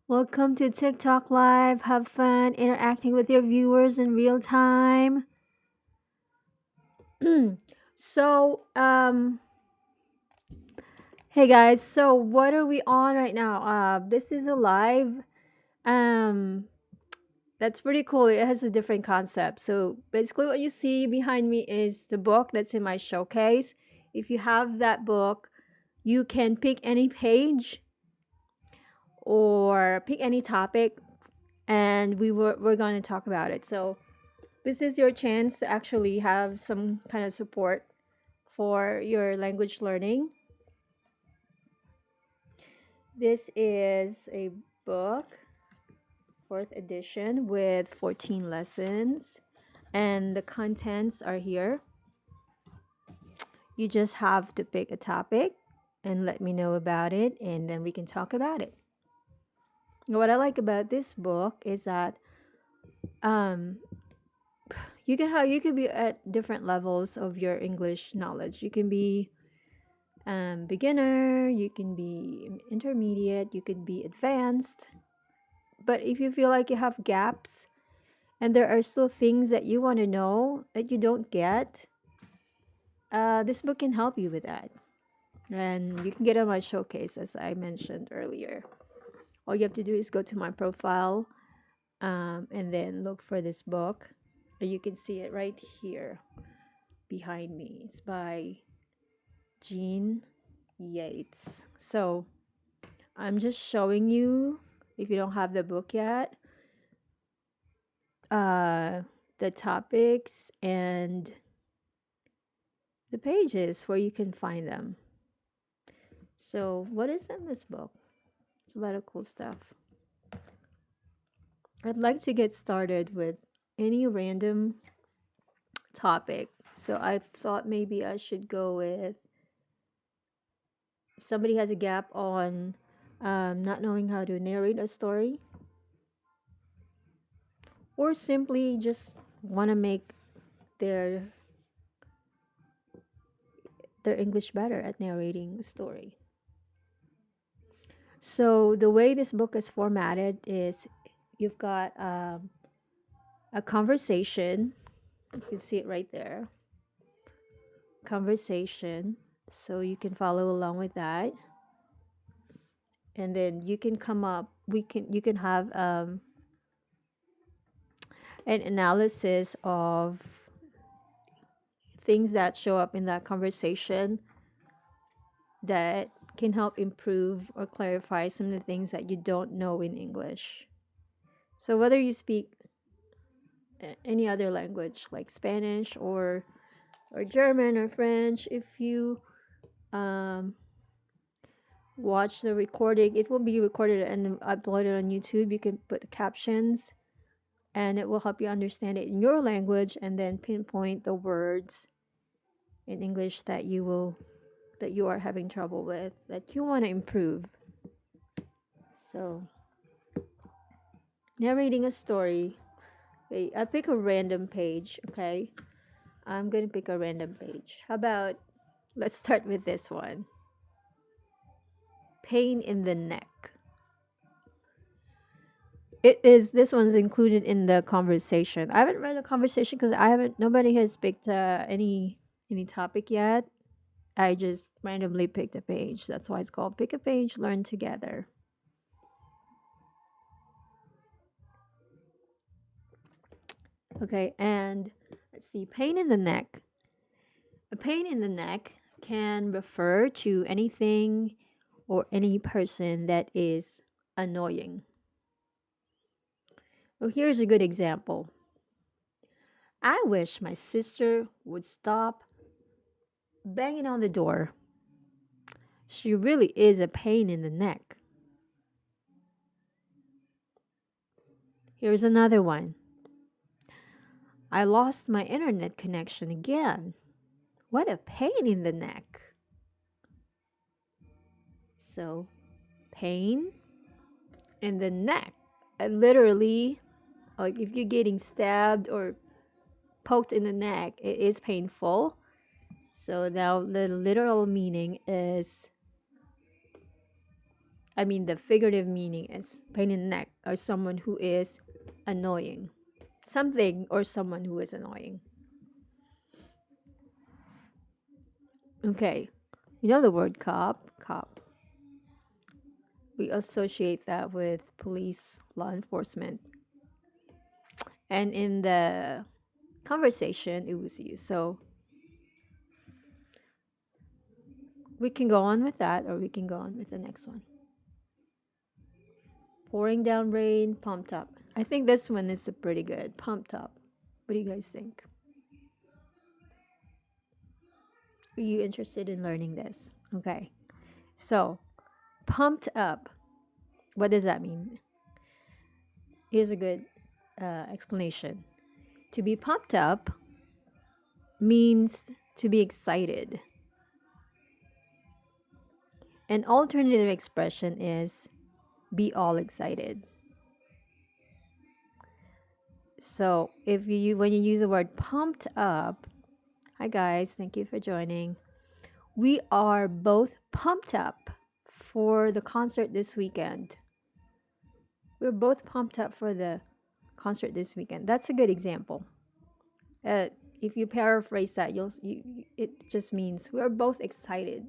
Welcome to TikTok Live. Have fun interacting with your viewers in real time. so, hey guys. So, what are we on right now? This is a live. Um, that's pretty cool. It has a different concept. So, basically, what you see behind me is the book that's in my showcase. If you have that book, you can pick any page or pick any topic, and we're going to talk about it. So this is your chance to actually have some kind of support for your language learning. This is a book, fourth edition, with 14 lessons, and the contents are here. You just have to pick a topic and let me know about it, and then we can talk about it. What I like about this book is that um, you can be at different levels of your English knowledge. You can be beginner, you can be intermediate, you can be advanced. But if you feel like you have gaps and there are still things that you want to know that you don't get, this book can help you with that. And you can get on my showcase, as I mentioned earlier. All you have to do is go to my profile and then look for this book. And you can see it right here behind me. It's by Jean Yates. So I'm just showing you, if you don't have the book yet, uh, the topics and the pages where you can find them. So, what is in this book? It's a lot of cool stuff. I'd like to get started with any random topic. So, I thought maybe I should go with somebody has a gap on not knowing how to narrate a story, or simply just want to make their English better at narrating a story. So the way this book is formatted is you've got a conversation. You can see it right there. Conversation. So you can follow along with that. And then you can come up, you can have an analysis of things that show up in that conversation that can help improve or clarify some of the things that you don't know in English. So whether you speak any other language like Spanish or German or French, if you um, watch the recording, it will be recorded and uploaded on YouTube. You can put captions and it will help you understand it in your language and then pinpoint the words in English that you are having trouble with, that you want to improve. So narrating a story. Wait, I'll pick a random page, okay? I'm gonna pick a random page. How about let's start with this one. Pain in the neck. It is this one's included in the conversation. I haven't read the conversation because I haven't. Nobody has picked any topic yet. I just randomly picked a page. That's why it's called Pick a Page, Learn Together. Okay, and let's see. Pain in the neck. A pain in the neck can refer to anything or any person that is annoying. Well, here's a good example. I wish my sister would stop banging on the door. She really is a pain in the neck. Here's another one. I lost my internet connection again. What a pain in the neck. So, pain in the neck. Literally, like if you're getting stabbed or poked in the neck, it is painful. So now the literal meaning is I mean, the figurative meaning is pain in the neck, or someone who is annoying. Something or someone who is annoying. Okay. You know the word cop? Cop. We associate that with police, law enforcement. And in the conversation, it was you. So we can go on with that, or we can go on with the next one. Pouring down rain, pumped up. I think this one is a pretty good. Pumped up. What do you guys think? Are you interested in learning this? Okay. So, pumped up. What does that mean? Here's a good explanation. To be pumped up means to be excited. An alternative expression is be all excited. So, if you when you use the word pumped up, hi guys, thank you for joining. We are both pumped up for the concert this weekend. We're both pumped up for the concert this weekend. That's a good example. Uh, if you paraphrase that, it just means we're both excited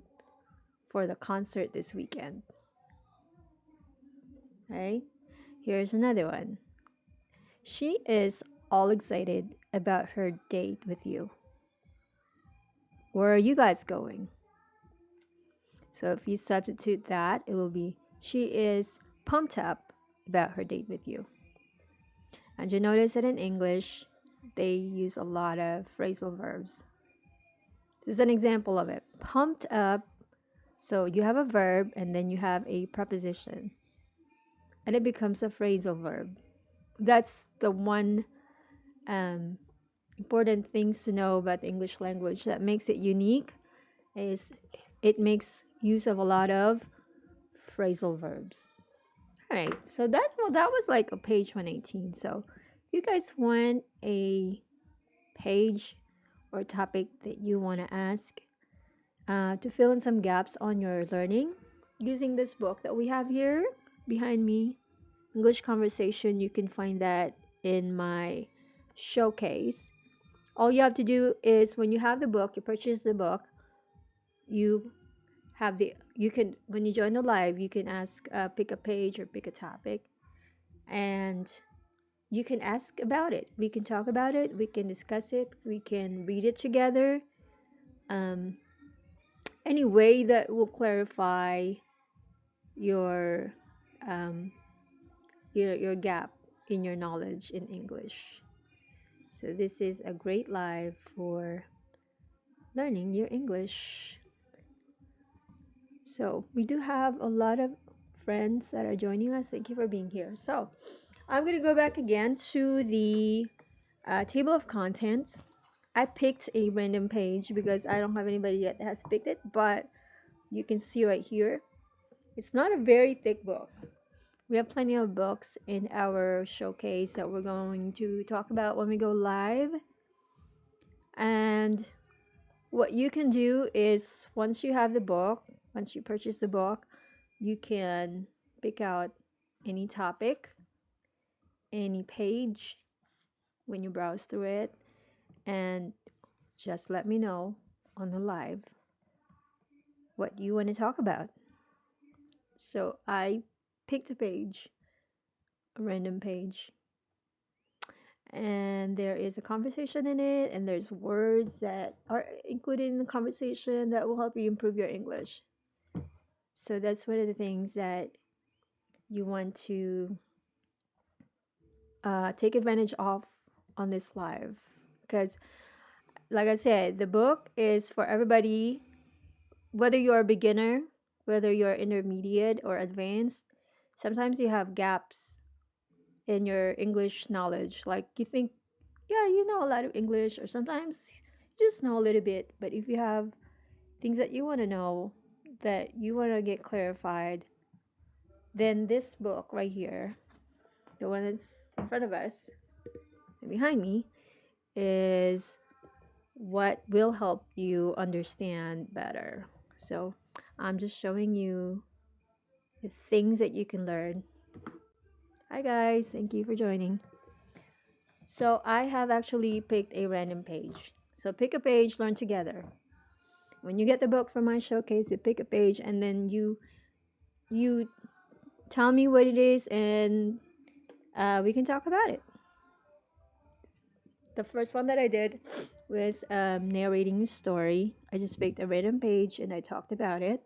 for the concert this weekend. Right? Here's another one. She is all excited about her date with you. Where are you guys going? So if you substitute that, it will be she is pumped up about her date with you. And you notice that in English, they use a lot of phrasal verbs. This is an example of it. Pumped up. So you have a verb and then you have a preposition. And it becomes a phrasal verb. That's the one important things to know about the English language that makes it unique is it makes use of a lot of phrasal verbs. All right, so that was like a page 118. So if you guys want a page or topic that you want to ask to fill in some gaps on your learning using this book that we have here behind me, English Conversation, you can find that in my showcase. All you have to do is when you have the book, you purchase the book, you you can when you join the live, you can ask pick a page or pick a topic, and you can ask about it. We can talk about it, we can discuss it, we can read it together. Any way that will clarify your your gap in your knowledge in English. So this is a great live for learning your English. So we do have a lot of friends that are joining us. Thank you for being here. So I'm going to go back again to the table of contents. I picked a random page because I don't have anybody yet that has picked it, but you can see right here. It's not a very thick book. We have plenty of books in our showcase that we're going to talk about when we go live. And what you can do is once you have the book, once you purchase the book, you can pick out any topic, any page when you browse through it, and just let me know on the live what you want to talk about. So I picked a page, a random page, and there is a conversation in it, and there's words that are included in the conversation that will help you improve your English. So that's one of the things that you want to take advantage of on this live, because like I said, the book is for everybody, whether you're a beginner, whether you're intermediate or advanced. Sometimes you have gaps in your English knowledge, like you think, yeah, you know a lot of English, or sometimes you just know a little bit, but if you have things that you want to know, that you want to get clarified, then this book right here, the one that's in front of us and behind me, is what will help you understand better. So I'm just showing you the things that you can learn. Hi guys, thank you for joining. So I have actually picked a random page. So pick a page, learn together. When you get the book from my showcase, you pick a page and then you tell me what it is, and we can talk about it. The first one that I did was narrating a story. I just picked a random page and I talked about it.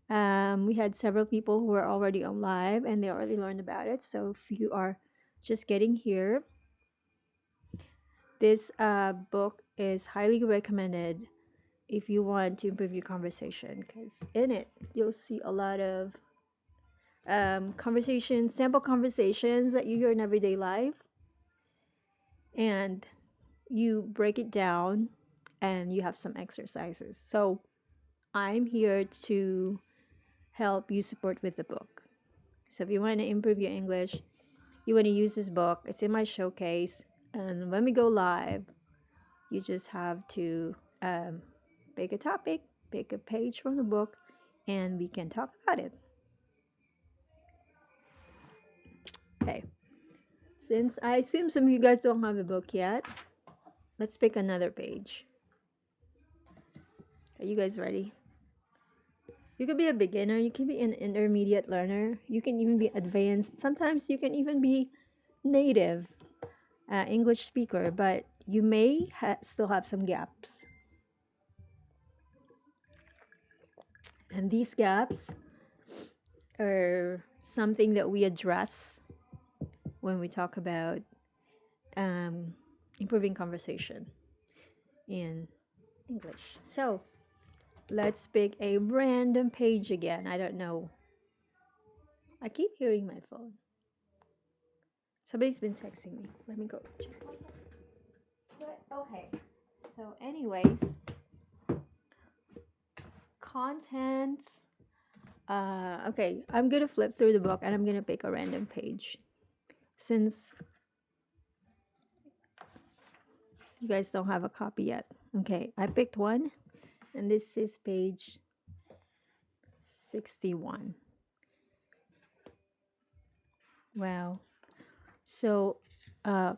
We had several people who were already on live and they already learned about it. So if you are just getting here, this book is highly recommended if you want to improve your conversation, because in it you'll see a lot of conversations, sample conversations that you hear in everyday life, and you break it down and you have some exercises. So I'm here to help you support with the book. So if you want to improve your English, you want to use this book, it's in my showcase. And when we go live, you just have to pick a topic, pick a page from the book, and we can talk about it. Okay. Since I assume some of you guys don't have a book yet, let's pick another page. Are you guys ready? You could be a beginner, you can be an intermediate learner, you can even be advanced. Sometimes you can even be native English speaker, but you may still have some gaps. And these gaps are something that we address when we talk about um, improving conversation in English. So let's pick a random page again. I don't know. I keep hearing my phone. Somebody's been texting me. Let me go check. But okay. So, anyways, content. Okay, I'm gonna flip through the book and I'm gonna pick a random page. Since you guys don't have a copy yet. Okay, I picked one, and this is page 61. Wow. So,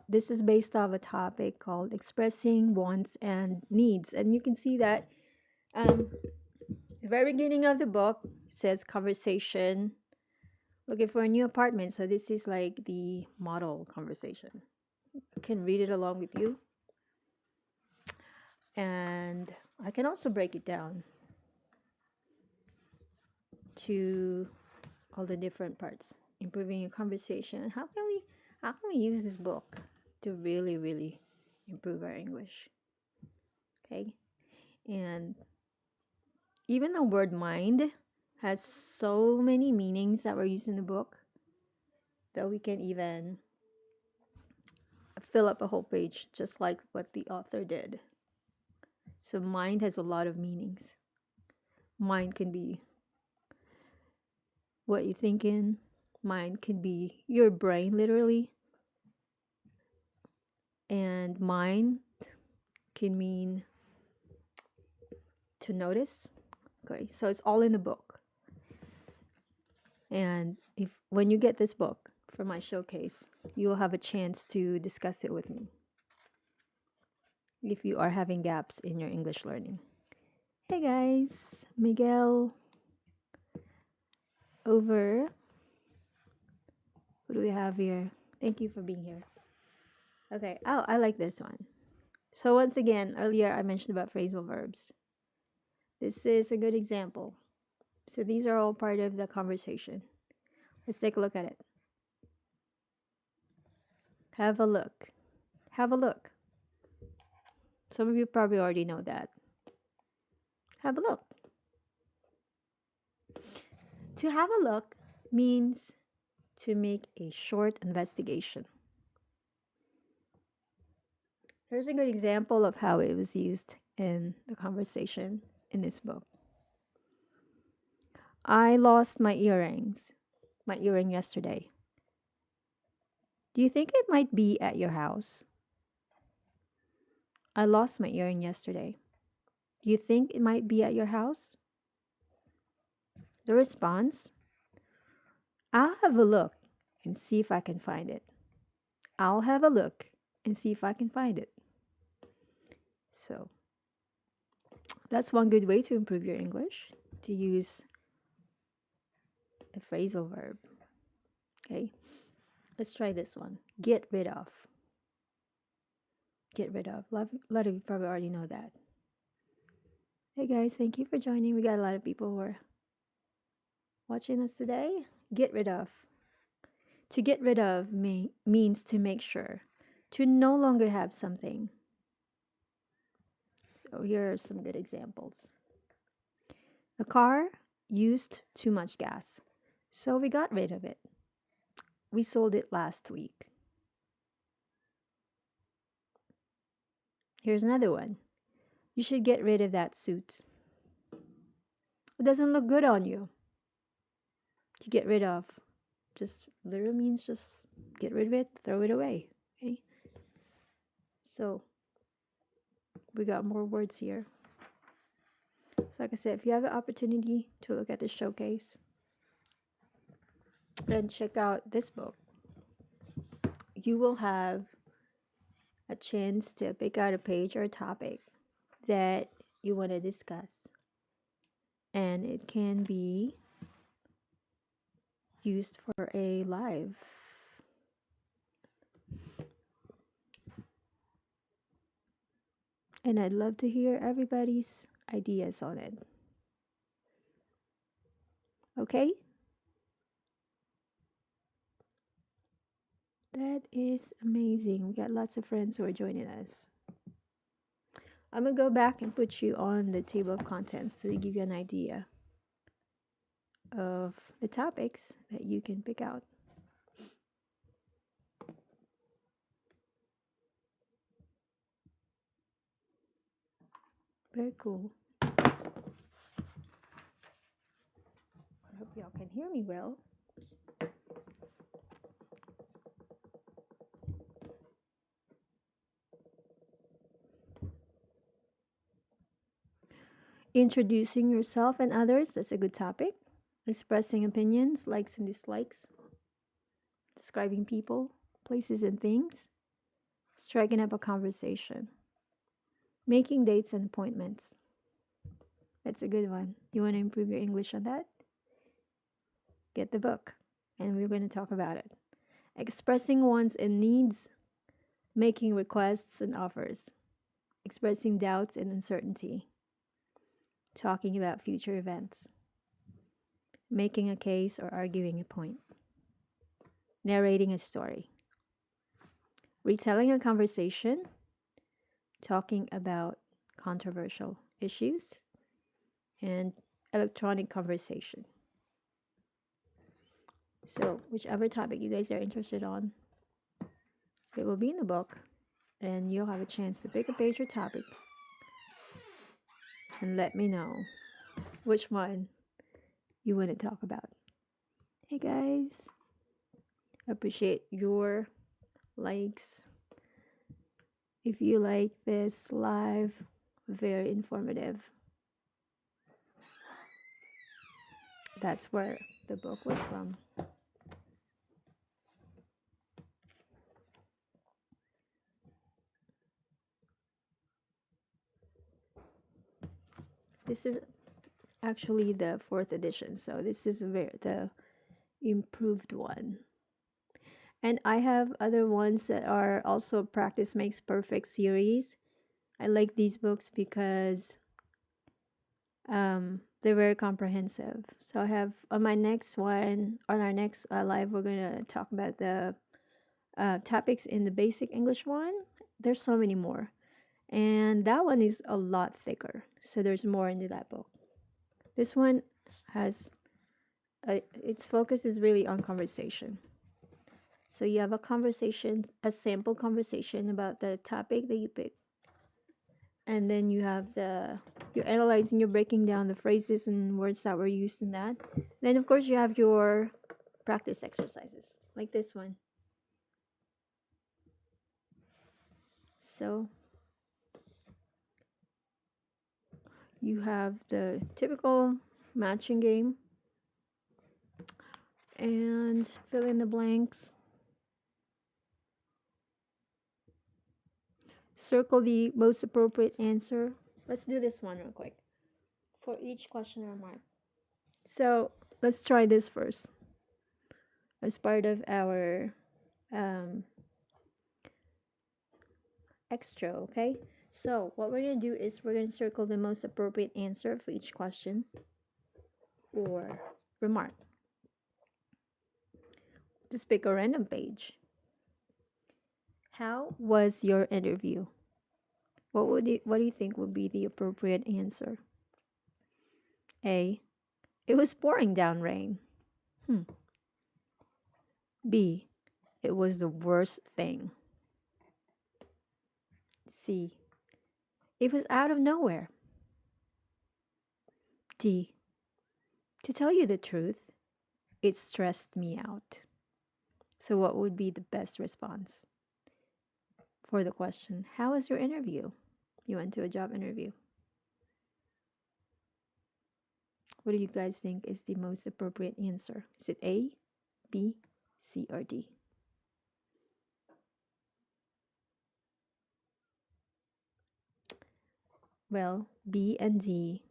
this is based off a topic called expressing wants and needs. And you can see that the very beginning of the book says conversation, looking for a new apartment. So, this is like the model conversation. I can read it along with you. And I can also break it down to all the different parts, improving your conversation. How can we use this book to really improve our English? Okay? And even the word mind has so many meanings that were used in the book that we can even fill up a whole page just like what the author did. So mind has a lot of meanings. Mind can be what you're thinking. Mind can be your brain literally. And mind can mean to notice. Okay, so it's all in the book. And if when you get this book for my showcase, you will have a chance to discuss it with me if you are having gaps in your English learning. Hey guys, Miguel over. What do we have here? Thank you for being here. Okay, oh, I like this one. So once again, earlier I mentioned about phrasal verbs. This is a good example. So these are all part of the conversation. Let's take a look at it. Have a look. Have a look. Some of you probably already know that. Have a look. To have a look means to make a short investigation. Here's a good example of how it was used in the conversation in this book. I lost my earring yesterday. Do you think it might be at your house? I lost my earring yesterday. Do you think it might be at your house? The response, I'll have a look and see if I can find it. I'll have a look and see if I can find it. So that's one good way to improve your English, to use a phrasal verb. Okay, let's try this one. Get rid of. Get rid of. A lot of you probably already know that. Hey guys, thank you for joining. We got a lot of people who are watching us today. Get rid of. To get rid of means to make sure, to no longer have something. So here are some good examples. A car used too much gas, so we got rid of it. We sold it last week. Here's another one. You should get rid of that suit. It doesn't look good on you. To get rid of. Just literally means just get rid of it, throw it away. Okay? So we got more words here. So like I said, if you have an opportunity to look at the showcase, then check out this book. You will have a chance to pick out a page or a topic that you want to discuss. And it can be used for a live. And I'd love to hear everybody's ideas on it. Okay? That is amazing. We got lots of friends who are joining us. I'm going to go back and put you on the table of contents to give you an idea of the topics that you can pick out. Very cool. I hope y'all can hear me well. Introducing yourself and others, that's a good topic. Expressing opinions, likes and dislikes. Describing people, places, and things. Striking up a conversation. Making dates and appointments. That's a good one. You want to improve your English on that? Get the book, and we're going to talk about it. Expressing wants and needs. Making requests and offers. Expressing doubts and uncertainty. Talking about future events. Making a case or arguing a point. Narrating a story. Retelling a conversation. Talking about controversial issues. And electronic conversation. So, whichever topic you guys are interested on, it will be in the book, and you'll have a chance to pick a page or topic and let me know which one you want to talk about. Hey guys, appreciate your likes. If you like this live, very informative. That's where the book was from. This is actually the 4th edition, so this is the improved one. And I have other ones that are also Practice Makes Perfect series. I like these books because they're very comprehensive. So I have on my next one, on our next live, we're going to talk about the topics in the basic English one. There's so many more. And that one is a lot thicker. So there's more into that book. This one has, its focus is really on conversation. So you have a conversation, a sample conversation about the topic that you pick. And then you have you're analyzing, you're breaking down the phrases and words that were used in that. Then of course you have your practice exercises, like this one. So you have the typical matching game. And fill in the blanks. Circle the most appropriate answer. Let's do this one real quick for each question or mark. So let's try this first as part of our um, extra, okay? So what we're going to do is we're going to circle the most appropriate answer for each question or remark. Just pick a random page. How was your interview? What do you think would be the appropriate answer? A. It was pouring down rain. Hmm. B. It was the worst thing. C. It was out of nowhere. D. To tell you the truth, it stressed me out. So, what would be the best response for the question? How was your interview? You went to a job interview. What do you guys think is the most appropriate answer? Is it A, B, C, or D? Well, B and D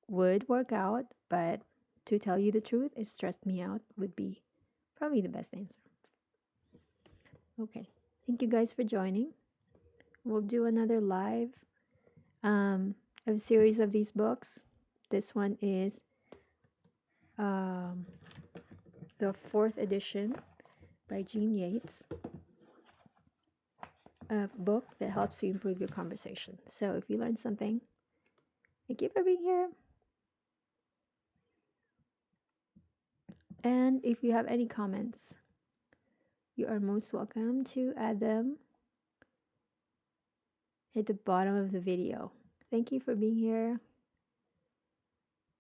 would work out, but to tell you the truth, it stressed me out would be probably the best answer. Okay. Thank you guys for joining. We'll do another live of series of these books. This one is um, the fourth edition by Jean Yates, a book that helps you improve your conversation. So if you learned something, thank you for being here. And if you have any comments, you are most welcome to add them at the bottom of the video. Thank you for being here.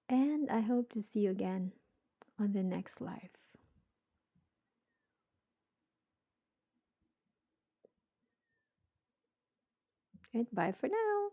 And I hope to see you again on the next live. And bye for now.